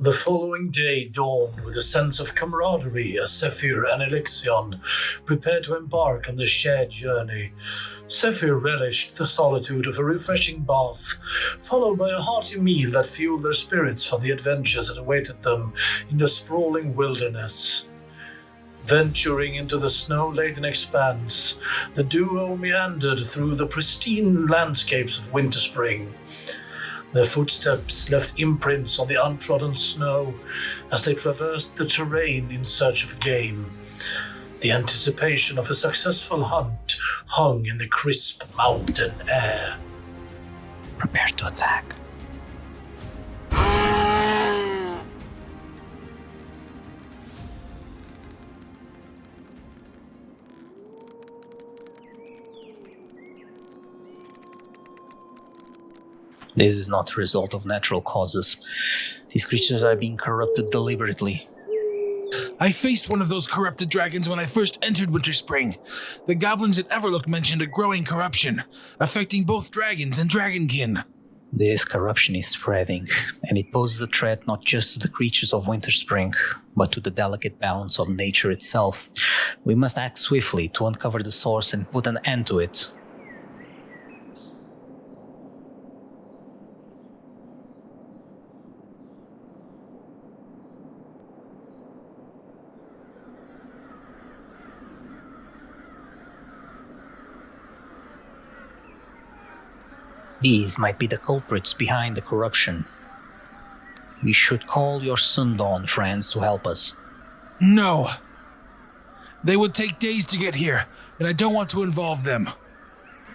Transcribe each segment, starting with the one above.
The following day dawned with a sense of camaraderie as Zephyr and Elexion prepared to embark on the shared journey. Zephyr relished the solitude of a refreshing bath, followed by a hearty meal that fueled their spirits for the adventures that awaited them in the sprawling wilderness. Venturing into the snow-laden expanse, the duo meandered through the pristine landscapes of Winterspring. Their footsteps left imprints on the untrodden snow as they traversed the terrain in search of game. The anticipation of a successful hunt hung in the crisp mountain air. Prepare to attack. This is not a result of natural causes. These creatures are being corrupted deliberately. I faced one of those corrupted dragons when I first entered Winterspring. The goblins at Everlook mentioned a growing corruption, affecting both dragons and dragonkin. This corruption is spreading, and it poses a threat not just to the creatures of Winterspring, but to the delicate balance of nature itself. We must act swiftly to uncover the source and put an end to it. These might be the culprits behind the corruption. We should call your Sundawn friends to help us. No. They would take days to get here, and I don't want to involve them.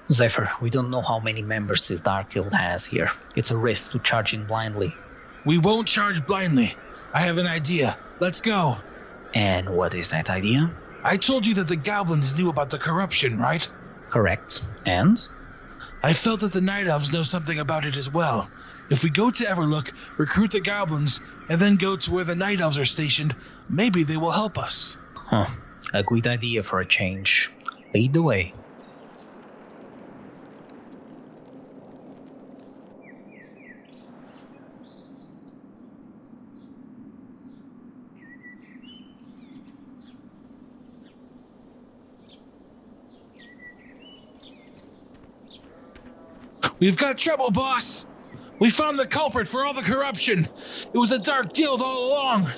Zephyr, we don't know how many members this Dark Guild has here. It's a risk to charge in blindly. We won't charge blindly. I have an idea. Let's go. And what is that idea? I told you that the goblins knew about the corruption, right? Correct. And? I felt that the Night Elves know something about it as well. If we go to Everlook, recruit the goblins, and then go to where the Night Elves are stationed, maybe they will help us. A good idea for a change. Lead the way. We've got trouble, boss! We found the culprit for all the corruption! It was a Dark Guild all along!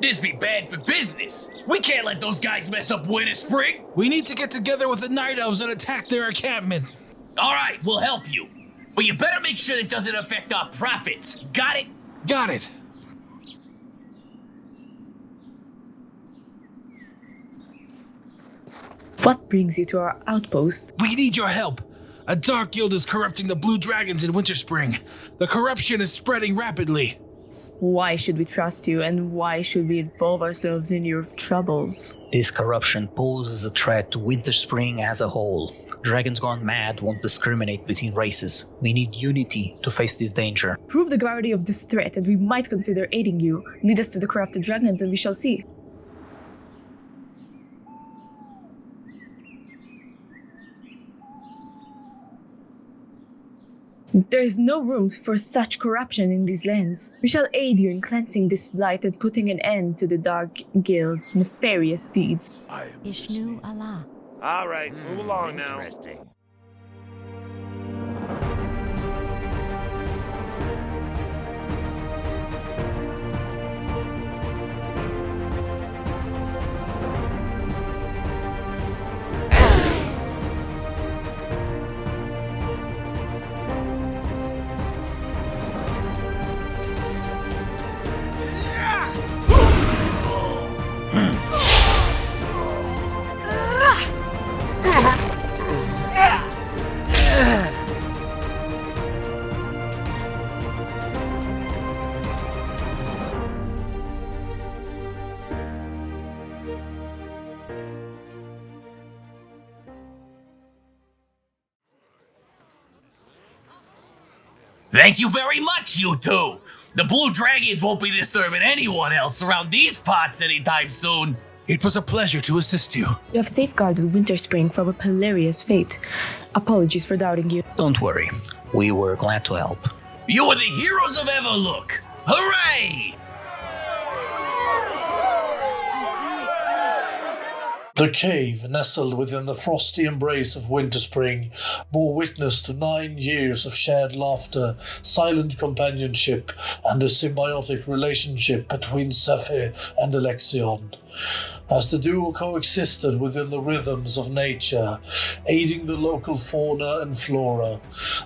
This be bad for business! We can't let those guys mess up Winterspring! We need to get together with the Night Elves and attack their encampment! Alright, we'll help you. But you better make sure this doesn't affect our profits. Got it? Got it! What brings you to our outpost? We need your help! A Dark Guild is corrupting the Blue Dragons in Winterspring. The corruption is spreading rapidly. Why should we trust you, and why should we involve ourselves in your troubles? This corruption poses a threat to Winterspring as a whole. Dragons gone mad won't discriminate between races. We need unity to face this danger. Prove the gravity of this threat, and we might consider aiding you. Lead us to the corrupted dragons, and we shall see. There is no room for such corruption in these lands. We shall aid you in cleansing this blight and putting an end to the Dark Guild's nefarious deeds. Ishnu Allah. All right, move along now. Interesting. Thank you very much, you two! The Blue Dragons won't be disturbing anyone else around these parts anytime soon! It was a pleasure to assist you. You have safeguarded Winterspring from a hilarious fate. Apologies for doubting you. Don't worry. We were glad to help. You are the heroes of Everlook! Hooray! The cave, nestled within the frosty embrace of Winterspring, bore witness to 9 years of shared laughter, silent companionship, and a symbiotic relationship between Zephyr and Elexion. As the duo coexisted within the rhythms of nature, aiding the local fauna and flora,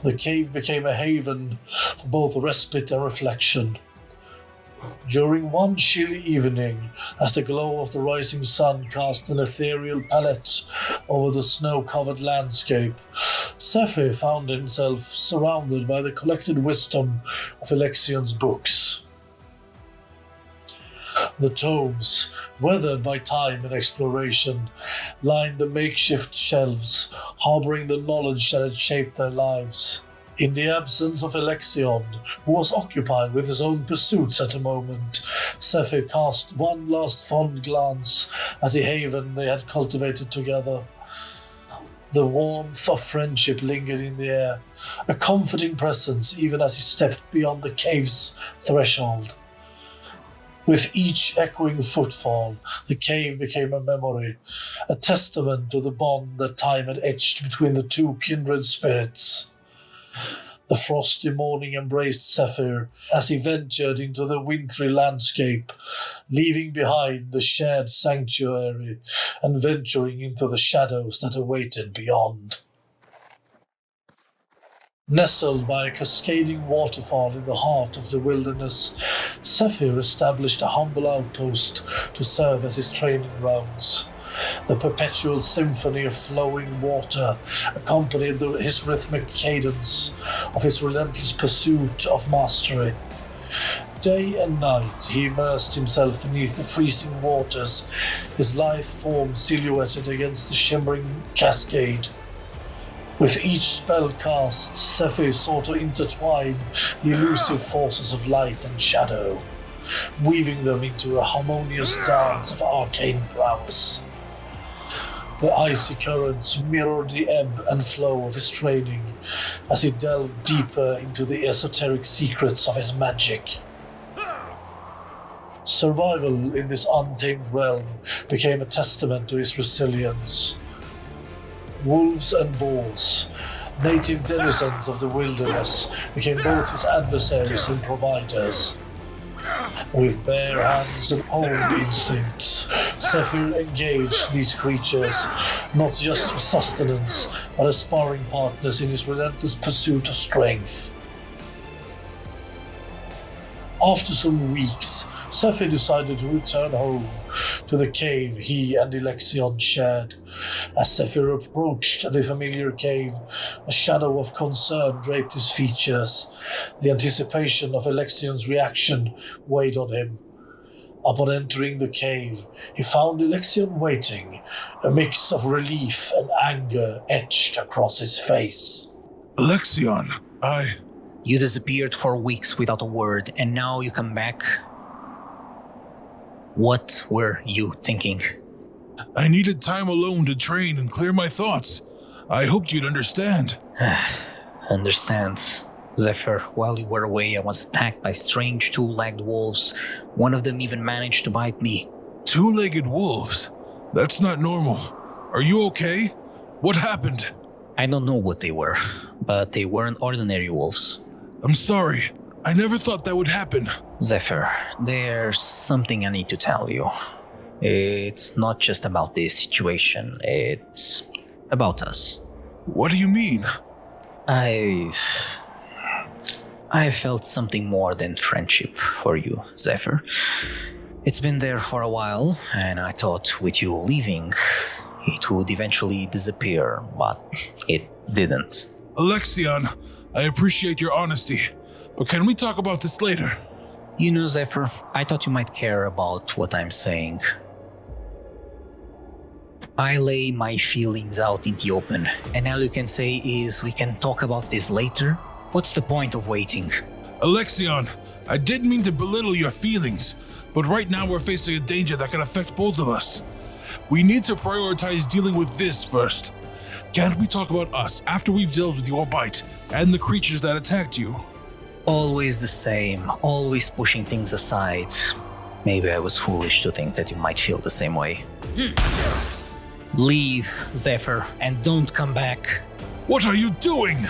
the cave became a haven for both respite and reflection. During one chilly evening, as the glow of the rising sun cast an ethereal palette over the snow-covered landscape, Zephyr found himself surrounded by the collected wisdom of Elexion's books. The tomes, weathered by time and exploration, lined the makeshift shelves, harboring the knowledge that had shaped their lives. In the absence of Elexion, who was occupied with his own pursuits at the moment, Zephyr cast one last fond glance at the haven they had cultivated together. The warmth of friendship lingered in the air, a comforting presence even as he stepped beyond the cave's threshold. With each echoing footfall, the cave became a memory, a testament to the bond that time had etched between the two kindred spirits. The frosty morning embraced Zephyr as he ventured into the wintry landscape, leaving behind the shared sanctuary and venturing into the shadows that awaited beyond. Nestled by a cascading waterfall in the heart of the wilderness, Zephyr established a humble outpost to serve as his training grounds. The perpetual symphony of flowing water accompanied his rhythmic cadence of his relentless pursuit of mastery. Day and night he immersed himself beneath the freezing waters, his lithe form silhouetted against the shimmering cascade. With each spell cast, Zephyr sought to intertwine the elusive forces of light and shadow, weaving them into a harmonious dance of arcane prowess. The icy currents mirrored the ebb and flow of his training as he delved deeper into the esoteric secrets of his magic. Survival in this untamed realm became a testament to his resilience. Wolves and boars, native denizens of the wilderness, became both his adversaries and providers. With bare hands and old instincts, Zephyr engaged these creatures, not just for sustenance, but as sparring partners in his relentless pursuit of strength. After some weeks, Zephyr decided to return home to the cave he and Elexion shared. As Zephyr approached the familiar cave, a shadow of concern draped his features. The anticipation of Elexion's reaction weighed on him. Upon entering the cave, he found Elexion waiting, a mix of relief and anger etched across his face. Elexion, You disappeared for weeks without a word, and now you come back? What were you thinking? I needed time alone to train and clear my thoughts. I hoped you'd understand. Understand. Zephyr, while you were away, I was attacked by strange two-legged wolves. One of them even managed to bite me. Two-legged wolves? That's not normal. Are you okay? What happened? I don't know what they were, but they weren't ordinary wolves. I'm sorry. I never thought that would happen. Zephyr, there's something I need to tell you. It's not just about this situation, it's about us. What do you mean? I felt something more than friendship for you, Zephyr. It's been there for a while, and I thought with you leaving, it would eventually disappear, but it didn't. Elexion, I appreciate your honesty, but can we talk about this later? You know, Zephyr, I thought you might care about what I'm saying. I lay my feelings out in the open, and all you can say is we can talk about this later? What's the point of waiting? Elexion, I didn't mean to belittle your feelings, but right now we're facing a danger that can affect both of us. We need to prioritize dealing with this first. Can't we talk about us after we've dealt with your bite and the creatures that attacked you? Always the same, always pushing things aside. Maybe I was foolish to think that you might feel the same way. Leave, Zephyr, and don't come back. What are you doing?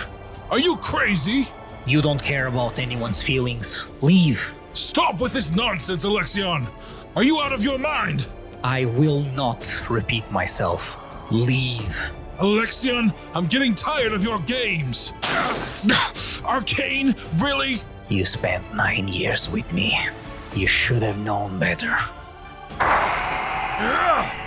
Are you crazy? You don't care about anyone's feelings. Leave. Stop with this nonsense, Elexion! Are you out of your mind? I will not repeat myself. Leave. Elexion, I'm getting tired of your games! Arcane? Really? You spent 9 years with me. You should have known better. Ugh!